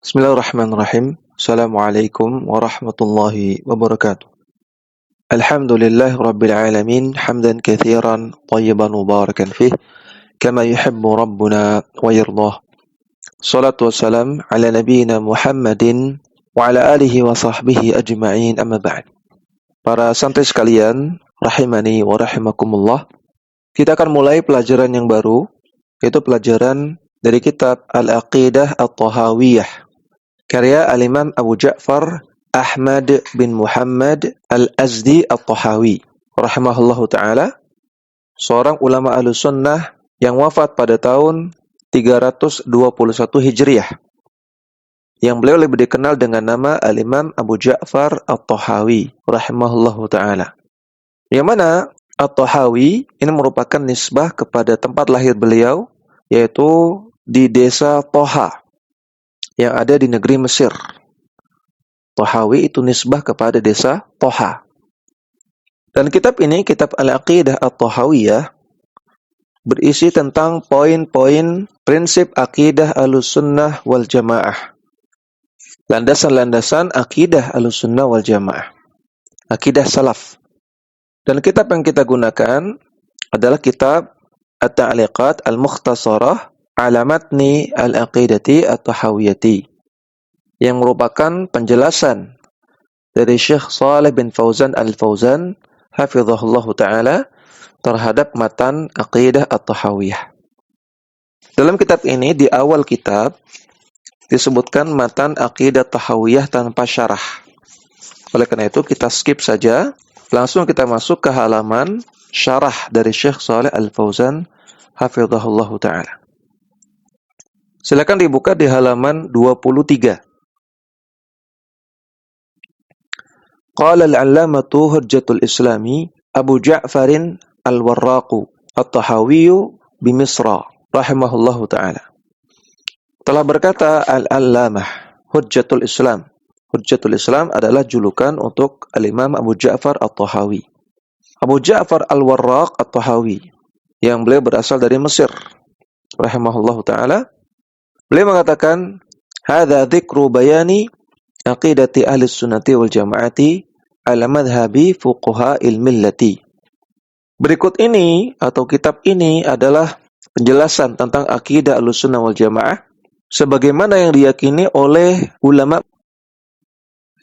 Bismillahirrahmanirrahim. Assalamualaikum warahmatullahi wabarakatuh. Alhamdulillah rabbil alamin hamdan katsiran thayyiban mubarakan fih kama yuhibbu rabbuna wa yardah. Salatu wassalam ala nabiyyina Muhammadin wa ala alihi wa sahbihi ajma'in amma ba'd. Para santri sekalian, rahimani wa rahimakumullah. Kita akan mulai pelajaran yang baru, yaitu pelajaran dari kitab Al-Aqidah At-Tahawiyah karya Al-Imam Abu Ja'far Ahmad bin Muhammad Al-Azdi At-Tahawi rahimahullahu ta'ala, seorang ulama Ahlussunnah yang wafat pada tahun 321 Hijriah, yang beliau lebih dikenal dengan nama Al-Imam Abu Ja'far At-Tahawi rahimahullahu ta'ala. Yang mana At-Tahawi ini merupakan nisbah kepada tempat lahir beliau, yaitu di desa Toha yang ada di negeri Mesir. Tahawi itu nisbah kepada desa Toha. Dan kitab ini, kitab Al-Aqidah At-Tahawiyah, berisi tentang poin-poin prinsip akidah Ahlussunnah wal Jamaah. Landasan-landasan akidah Ahlussunnah wal Jamaah. Akidah salaf. Dan kitab yang kita gunakan adalah kitab At-Ta'liqat Al-Mukhtasarah ala matni al-aqidati at-tahawiyati, yang merupakan penjelasan dari Syekh Shalih bin Fauzan al-Fauzan hafizahullahu ta'ala terhadap matan aqidah at-tahawiyah. Dalam kitab ini, di awal kitab disebutkan matan aqidah tahawiyah tanpa syarah. Oleh karena itu kita skip saja, langsung kita masuk ke halaman syarah dari Syekh Shalih al-Fauzan hafizahullahu ta'ala. Silakan dibuka di halaman 23. Qala al-'allamatu hujjatul islami Abu Ja'farin al-Warraqu at-Tahawiyyu bi Misra rahimahullahu ta'ala. Telah berkata al-'allamah hujjatul Islam. Hujjatul Islam adalah julukan untuk al-Imam Abu Ja'far at-Tahawi. Abu Ja'far al-Warraq at-Tahawi, yang beliau berasal dari Mesir rahimahullahu ta'ala. Beliau mengatakan, hadza dzikru bayani aqidati ahli sunnati wal jamaati ala madhhabi fuqaha'il millati. Berikut ini atau kitab ini adalah penjelasan tentang akidah Ahlussunnah wal Jamaah sebagaimana yang diyakini oleh ulama.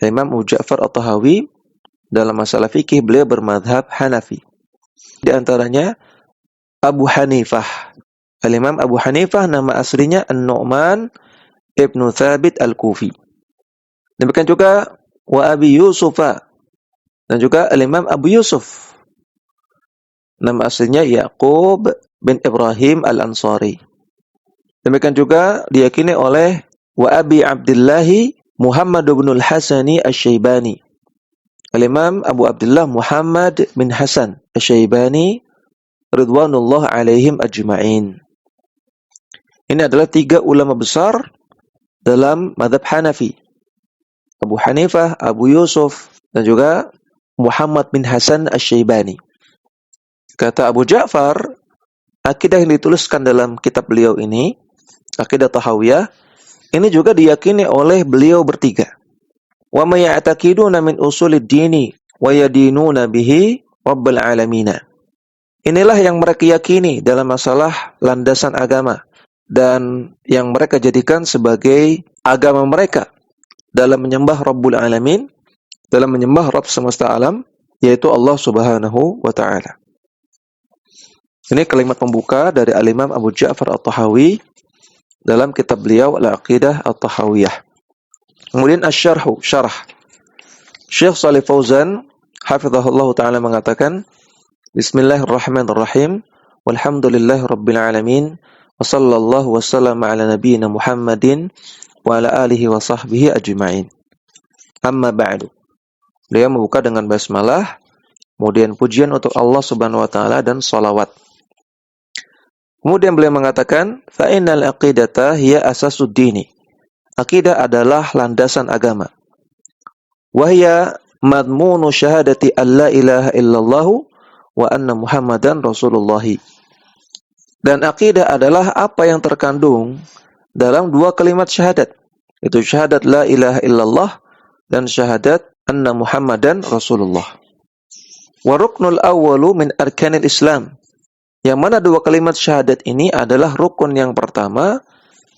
Imam Abu Ja'far At-Tahawi dalam masalah fikih beliau bermadhab Hanafi. Di antaranya Abu Hanifah. Al-Imam Abu Hanifah nama aslinya An-Nu'man ibnu Thabit Al-Kufi. Demikian juga wa Abi Yusufa, dan juga Al-Imam Abu Yusuf, nama aslinya Yaqub bin Ibrahim Al-Ansari. Demikian juga diyakini oleh wa Abi Abdillahi Muhammad bin Al-Hasani Asy-Syaibani. Al-Imam Abu Abdullah Muhammad bin Hasan Asy-Syaibani ridwanullah alaihim ajma'in. Ini adalah 3 ulama besar dalam mazhab Hanafi. Abu Hanifah, Abu Yusuf, dan juga Muhammad bin Hasan Asy-Syaibani. Kata Abu Ja'far, akidah yang dituliskan dalam kitab beliau ini, akidah Tahawiyah, ini juga diyakini oleh beliau bertiga. Wa may ya'taqiduna min usulid dini wa yadinuna bihi rabbil alamin. Inilah yang mereka yakini dalam masalah landasan agama dan yang mereka jadikan sebagai agama mereka dalam menyembah Rabbul Alamin, dalam menyembah Rabb semesta alam, yaitu Allah Subhanahu wa ta'ala. Ini kalimat pembuka dari Al-Imam Abu Ja'far At-Tahawi dalam kitab beliau Al-Aqidah At-Tahawiyah. Kemudian asy-syarhu, syarah. Syekh Shalih Fauzan hafizahullah ta'ala mengatakan, Bismillahirrahmanirrahim, walhamdulillahirabbil alamin, wa sallallahu wasallam ala nabiyyina Muhammadin wa ala alihi wa sahbihi ajma'in. Amma ba'du. Beliau membuka dengan basmalah, kemudian pujian untuk Allah Subhanahu wa taala dan salawat. Kemudian beliau mengatakan, fa innal aqidata hiya asasud dini. Akidah adalah landasan agama. Wa hiya madmunu syahadati alla ilaha illallah wa anna Muhammadan Rasulullah. Dan akidah adalah apa yang terkandung dalam 2 kalimat syahadat, Itu syahadat la ilaha illallah dan syahadat anna Muhammadan Rasulullah. Wa ruknul awwalu min arkanil Islam. Yang mana dua kalimat syahadat ini adalah rukun yang pertama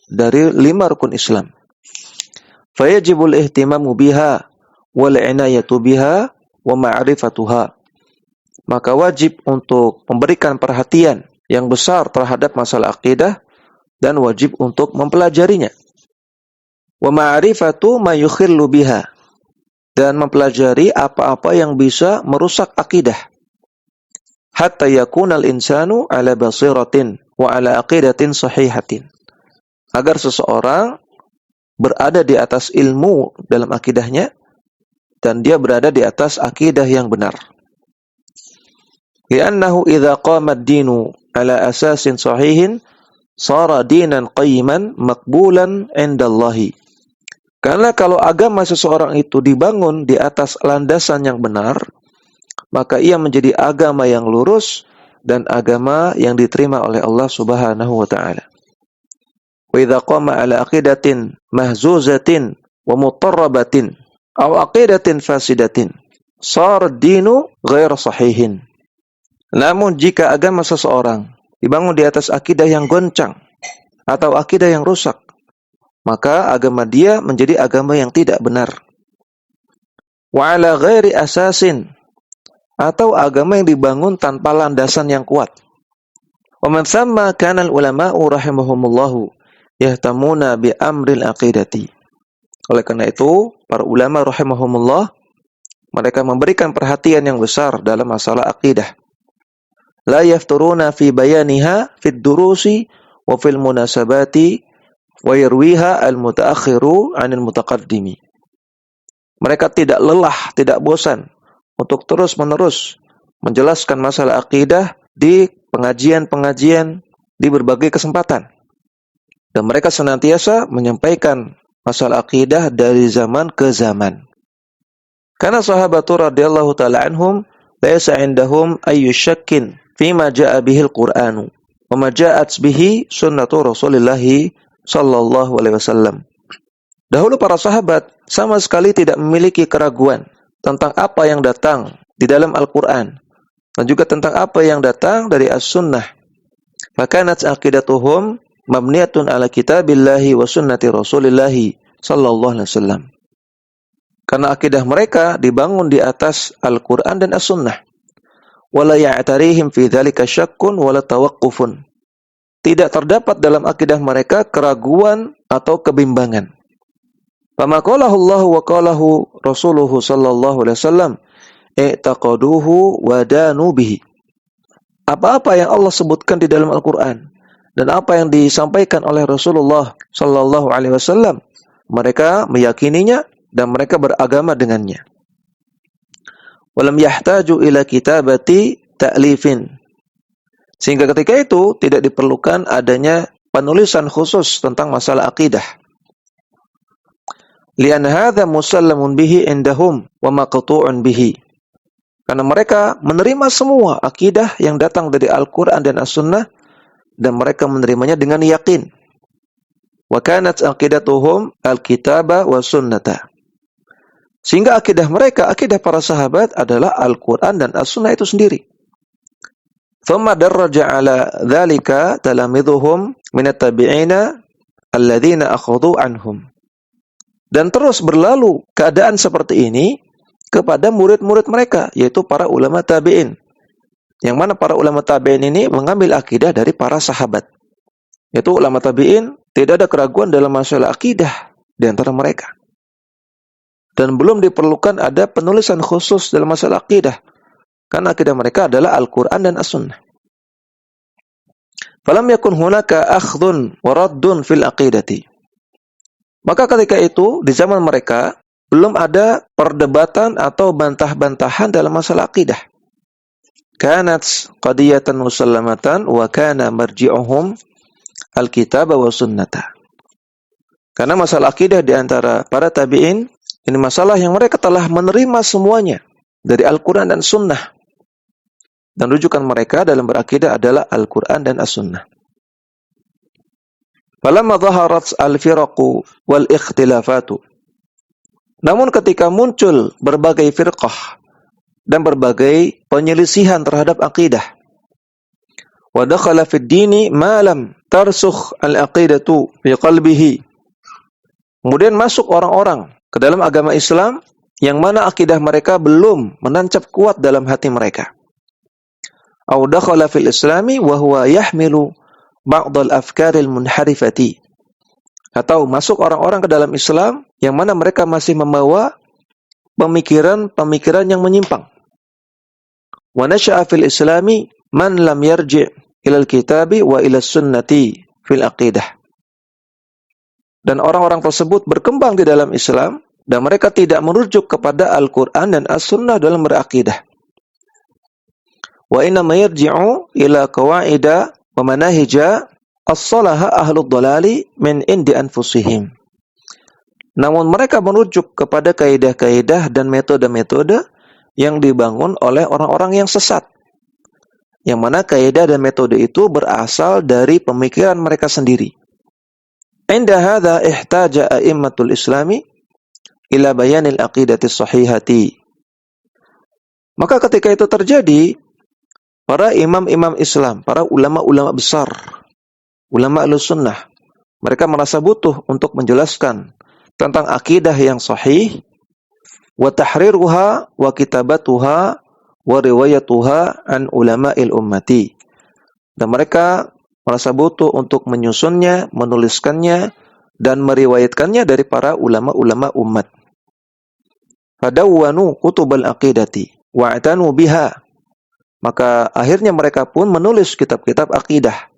dari 5 rukun Islam. Fayajibul ihtimamu biha wal inayatu biha wa ma'rifatuha. Maka wajib untuk memberikan perhatian yang besar terhadap masalah akidah dan wajib untuk mempelajarinya. Wa ma'rifatu ma yukhillu biha. Dan mempelajari apa-apa yang bisa merusak akidah. Hatta yakunal insanu ala basiratin wa ala aqidatin sahihatin. Agar seseorang berada di atas ilmu dalam akidahnya dan dia berada di atas akidah yang benar. Li'annahu idza qama ad-dinu ala asasin sahihin sara dinan qayyiman maqbulan 'indallahi. Karena kalau agama seseorang itu dibangun di atas landasan yang benar, maka ia menjadi agama yang lurus dan agama yang diterima oleh Allah Subhanahu wa taala. Wa idza qama ala aqidatin mahzuzatin wa mutarrabatin aw aqidatin fasidatin sar ad-dinu ghair sahihin. Namun jika agama seseorang dibangun di atas akidah yang goncang atau akidah yang rusak, maka agama dia menjadi agama yang tidak benar. Wa ala ghairi asasin, atau agama yang dibangun tanpa landasan yang kuat. Wa man thamma kana al-ulama'u rahimahumullahu yahtamuna bi amril aqidati. Oleh karena itu, para ulama rahimahumullah mereka memberikan perhatian yang besar dalam masalah akidah. La yafturuna fi bayaniha fid durusi wa fil munasabati wa yarwiha al-mutaakhiru 'anil mutaqaddimi. Mereka tidak lelah, tidak bosan untuk terus-menerus menjelaskan masalah akidah di pengajian-pengajian di berbagai kesempatan. Dan mereka senantiasa menyampaikan masalah akidah dari zaman ke zaman. Karena sahabatul radhiyallahu taala anhum laisa indahum ayyu syakkin fima jaa bihil Qur'anu wa ma ja'at bihi sunnatu Rasulillah sallallahu alaihi wasallam. Dahulu para sahabat sama sekali tidak memiliki keraguan tentang apa yang datang di dalam Al-Qur'an dan juga tentang apa yang datang dari As-Sunnah. Fakanat aqidatuhum mabniyatun ala kitabillahi wa sunnati Rasulillah sallallahu alaihi wasallam. Karena akidah mereka dibangun di atas Al-Qur'an dan As-Sunnah. Wala ya'tarihim fi dzalika syakkun wala tawaqqufun. Tidak terdapat dalam akidah mereka keraguan atau kebimbangan. Fama qalahu Allah wa qalahu Rasuluhu sallallahu alaihi wasallam i'taqaduhu wa danu bihi. Apa-apa yang Allah sebutkan di dalam Al-Qur'an dan apa yang disampaikan oleh Rasulullah sallallahu alaihi wasallam, mereka meyakininya dan mereka beragama dengannya. Walam yahtaju ila kitabati ta'lifin. Sehingga ketika itu tidak diperlukan adanya penulisan khusus tentang masalah akidah. Lian hadza musallamun bihi indahum wa maqtu'un bihi. Karena mereka menerima semua akidah yang datang dari Al-Qur'an dan As-Sunnah dan mereka menerimanya dengan yakin. Wa kanat aqidatuhum al-kitaba wa sunnata. Sehingga akidah mereka, akidah para sahabat adalah Al-Qur'an dan As-Sunnah itu sendiri. Thumma darraja ala dzalika talamidhuhum minat tabi'ina alladzina akhadhu anhum. Dan terus berlalu keadaan seperti ini kepada murid-murid mereka, yaitu para ulama tabi'in. Yang mana para ulama tabi'in ini mengambil akidah dari para sahabat. Yaitu ulama tabi'in tidak ada keraguan dalam masalah akidah di antara mereka. Dan belum diperlukan ada penulisan khusus dalam masalah akidah. Karena akidah mereka adalah Al-Quran dan As-Sunnah. Falam yakun hunaka akhdun wa raddun fil aqidati. Maka ketika itu, di zaman mereka, belum ada perdebatan atau bantah-bantahan dalam masalah akidah. Kanat qadiyatan musallamatan wa kana marji'uhum al-kitab wa sunnata. Karena masalah akidah di antara para tabi'in, ini masalah yang mereka telah menerima semuanya dari Al-Quran dan Sunnah. Dan rujukan mereka dalam berakidah adalah Al-Quran dan As-Sunnah. Falamma dhaharat al-firaqu wal ikhtilafatu. Namun ketika muncul berbagai firqah dan berbagai penyelisihan terhadap akidah, wa dakhala fid dini ma lam tarsukh al-aqidatu fi qalbihi. Kemudian masuk orang-orang ke dalam agama Islam yang mana akidah mereka belum menancap kuat dalam hati mereka. Aw dakhala fil islami wa huwa yahmilu ba'd al-afkar al-munharifati. Atau masuk orang-orang ke dalam Islam yang mana mereka masih membawa pemikiran-pemikiran yang menyimpang. Wa nasha'a fil islami man lam yarji' ila al-kitabi wa ila sunnati fil aqidah. Dan orang-orang tersebut berkembang di dalam Islam dan mereka tidak merujuk kepada Al-Quran dan As-Sunnah dalam berakidah. Wa innama yarji'u ila qawaida wa manahija as-salaha ahlud dhalali min indi anfusihim. Namun mereka merujuk kepada kaidah-kaidah dan metode-metode yang dibangun oleh orang-orang yang sesat. Yang mana kaidah dan metode itu berasal dari pemikiran mereka sendiri. Inda hadza ihtaja a'immatul islami ila bayanil aqidati sahihati. Maka ketika itu terjadi, para imam-imam Islam, para ulama-ulama besar, ulama Ahlussunnah, mereka merasa butuh untuk menjelaskan tentang akidah yang sahih, wa tahriruha wa kitabatuha wa riwayatuha an ulama'il ummati. Dan mereka merasa butuh untuk menyusunnya, menuliskannya, dan meriwayatkannya dari para ulama-ulama umat. Fadawwanu kutubal aqidati wa'tanu biha. Maka akhirnya mereka pun menulis kitab-kitab akidah.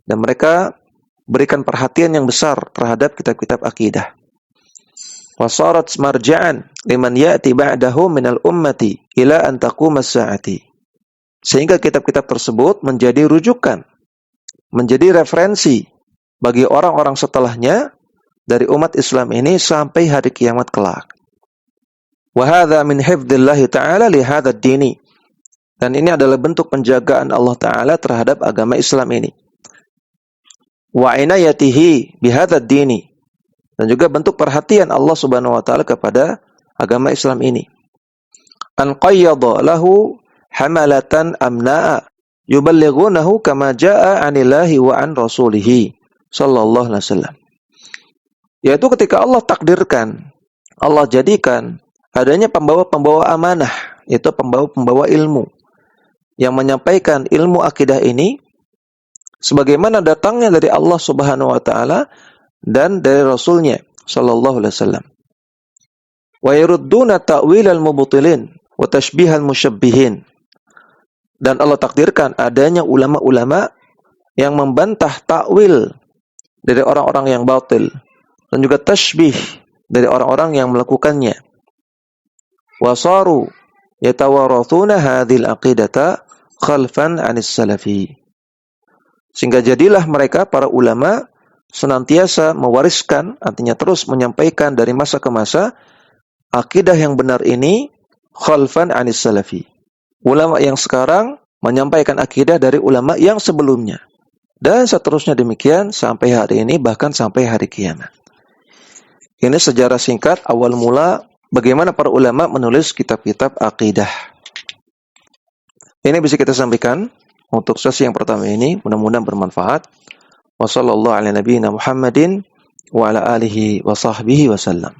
Dan mereka berikan perhatian yang besar terhadap kitab-kitab akidah. Wasarat marja'an liman ya'ti ba'dahu minal ummati ila an taqumas sa'ati. Sehingga kitab-kitab tersebut menjadi rujukan, menjadi referensi bagi orang-orang setelahnya dari umat Islam ini sampai hari kiamat kelak. Wa hadza min hifdzillahi ta'ala li hadzal dini. Dan ini adalah bentuk penjagaan Allah Ta'ala terhadap agama Islam ini. Wa inayatihi bihadzal dini. Dan juga bentuk perhatian Allah Subhanahu wa taala kepada agama Islam ini. An qayyada lahu hamalatan amna'a yuballighunahu kama jaa'a 'anillahi wa an rasulih sallallahu alaihi wasallam. Yaitu ketika Allah takdirkan, Allah jadikan adanya pembawa-pembawa amanah, yaitu pembawa-pembawa ilmu yang menyampaikan ilmu akidah ini sebagaimana datangnya dari Allah Subhanahu wa taala dan dari Rasulnya sallallahu alaihi wasallam. Wa yarudduna ta'wilal mubtilin wa tashbihal musyabbihin. Dan Allah takdirkan adanya ulama-ulama yang membantah takwil dari orang-orang yang batil dan juga tashbih dari orang-orang yang melakukannya. Wasaru yatawarathuna hadhil aqidata khalfan 'anis salafi. Sehingga jadilah mereka para ulama senantiasa mewariskan, artinya terus menyampaikan dari masa ke masa akidah yang benar ini khalfan 'anis salafi. Ulama yang sekarang menyampaikan akidah dari ulama yang sebelumnya. Dan seterusnya demikian sampai hari ini, bahkan sampai hari kiamat. Ini sejarah singkat awal mula bagaimana para ulama menulis kitab-kitab akidah. Ini bisa kita sampaikan untuk sesi yang pertama ini, mudah-mudahan bermanfaat. Wassallallahu ala nabiyyina Muhammadin wa ala alihi wa sahbihi wasallam.